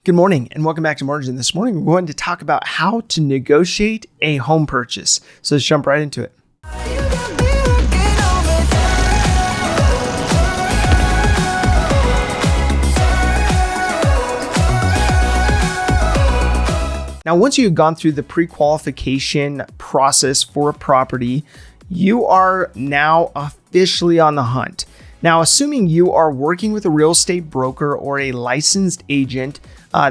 Good morning and welcome back to Margin. This morning, we're going to talk about how to negotiate a home purchase. So let's jump right into it. Now, once you've gone through the pre-qualification process for a property, you are now officially on the hunt. Now, assuming you are working with a real estate broker or a licensed agent,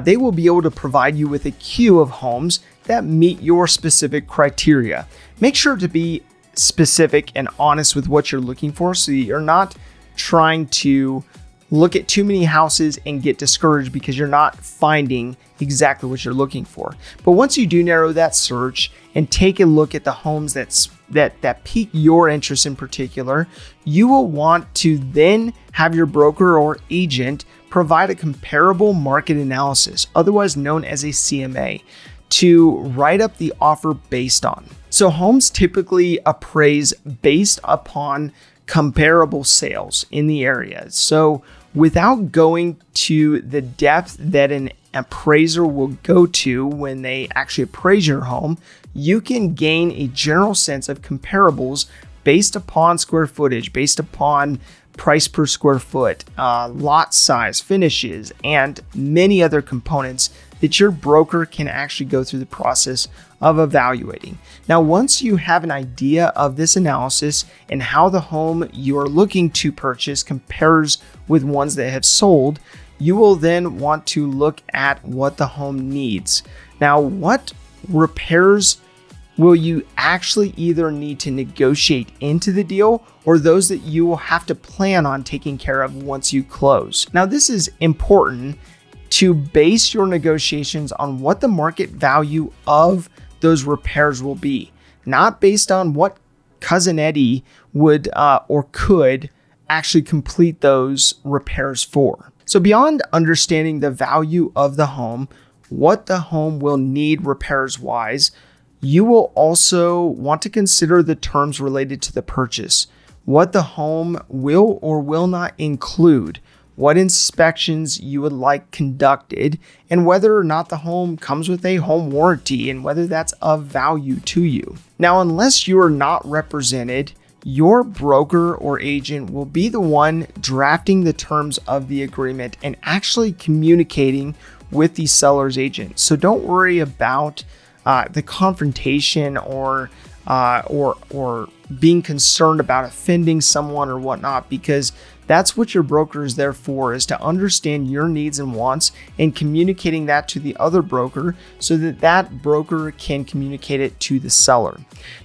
they will be able to provide you with a queue of homes that meet your specific criteria. Make sure to be specific and honest with what you're looking for so you're not trying to look at too many houses and get discouraged because you're not finding exactly what you're looking for. But once you do narrow that search and take a look at the homes that pique your interest in particular, you will want to then have your broker or agent provide a comparable market analysis, otherwise known as a CMA, to write up the offer based on. So homes typically appraise based upon comparable sales in the area. So without going to the depth that an appraiser will go to when they actually appraise your home, you can gain a general sense of comparables based upon square footage, based upon price per square foot, lot size, finishes, and many other components that your broker can actually go through the process of evaluating. Now, once you have an idea of this analysis and how the home you're looking to purchase compares with ones that have sold, you will then want to look at what the home needs. Now, what repairs will you actually either need to negotiate into the deal or those that you will have to plan on taking care of once you close? Now, this is important to base your negotiations on what the market value of those repairs will be, not based on what Cousin Eddie would or could actually complete those repairs for. So beyond understanding the value of the home, what the home will need repairs wise, you will also want to consider the terms related to the purchase, what the home will or will not include, what inspections you would like conducted, and whether or not the home comes with a home warranty and whether that's of value to you. Now, unless you are not represented, your broker or agent will be the one drafting the terms of the agreement and actually communicating with the seller's agent. So don't worry about the confrontation or being concerned about offending someone or whatnot, because that's what your broker is there for, is to understand your needs and wants and communicating that to the other broker so that that broker can communicate it to the seller.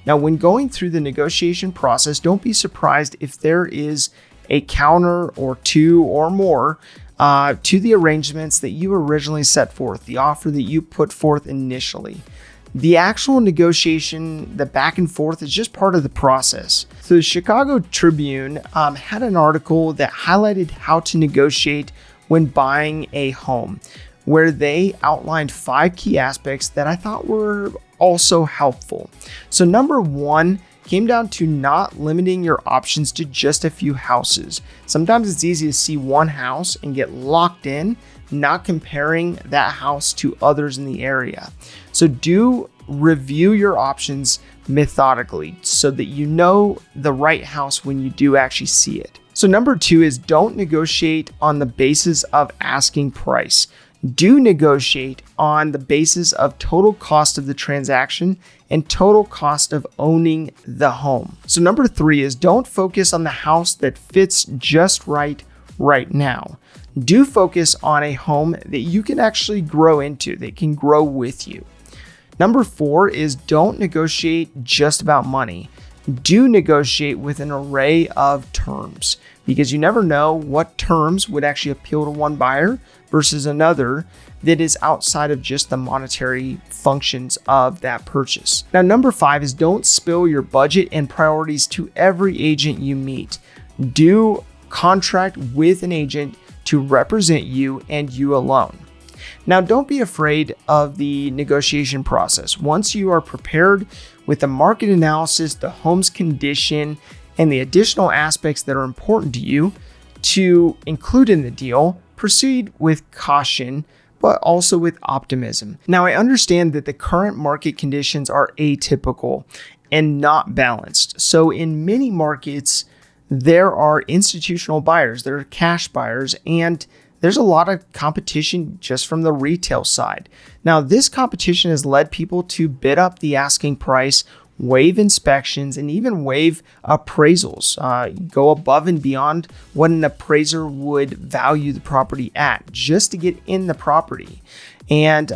Now, when going through the negotiation process, don't be surprised if there is a counter or two or more to the arrangements that you originally set forth, the offer that you put forth initially. The actual negotiation, the back and forth, is just part of the process. So the Chicago Tribune had an article that highlighted how to negotiate when buying a home, where they outlined 5 key aspects that I thought were also helpful. So number 1 came down to not limiting your options to just a few houses. Sometimes it's easy to see one house and get locked in, not comparing that house to others in the area. So do review your options methodically so that you know the right house when you do actually see it. So number 2 is don't negotiate on the basis of asking price. Do negotiate on the basis of total cost of the transaction and total cost of owning the home. So number 3 is don't focus on the house that fits just right now. Do focus on a home that you can actually grow into, that can grow with you. Number 4 is don't negotiate just about money. Do negotiate with an array of terms, because you never know what terms would actually appeal to one buyer versus another that is outside of just the monetary functions of that purchase. Now, number 5 is don't spill your budget and priorities to every agent you meet. Do contract with an agent to represent you and you alone. Now, don't be afraid of the negotiation process. Once you are prepared with the market analysis, the home's condition, and the additional aspects that are important to you to include in the deal, proceed with caution, but also with optimism. Now, I understand that the current market conditions are atypical and not balanced. So in many markets, there are institutional buyers, there are cash buyers, and there's a lot of competition just from the retail side. Now, this competition has led people to bid up the asking price, waive inspections, and even waive appraisals, go above and beyond what an appraiser would value the property at just to get in the property. And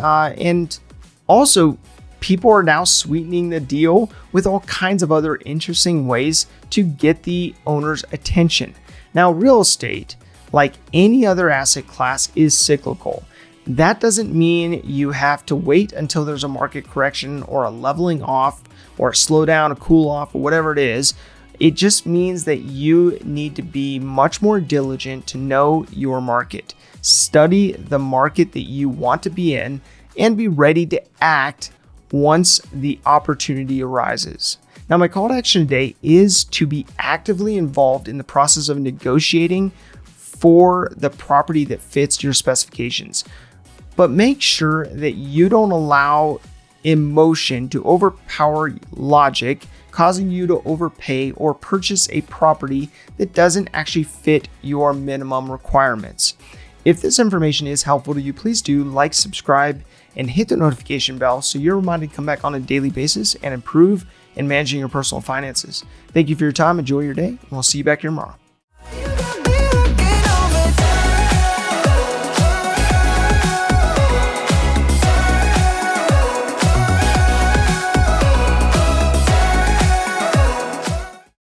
also, people are now sweetening the deal with all kinds of other interesting ways to get the owner's attention. Now, real estate, like any other asset class, is cyclical. That doesn't mean you have to wait until there's a market correction or a leveling off or a slowdown, a cool off, or whatever it is. It just means that you need to be much more diligent to know your market. Study the market that you want to be in and be ready to act once the opportunity arises. Now, my call to action today is to be actively involved in the process of negotiating for the property that fits your specifications. But make sure that you don't allow emotion to overpower logic, causing you to overpay or purchase a property that doesn't actually fit your minimum requirements. If this information is helpful to you, please do like, subscribe, and hit the notification bell so you're reminded to come back on a daily basis and improve in managing your personal finances. Thank you for your time. Enjoy your day, and we'll see you back here tomorrow.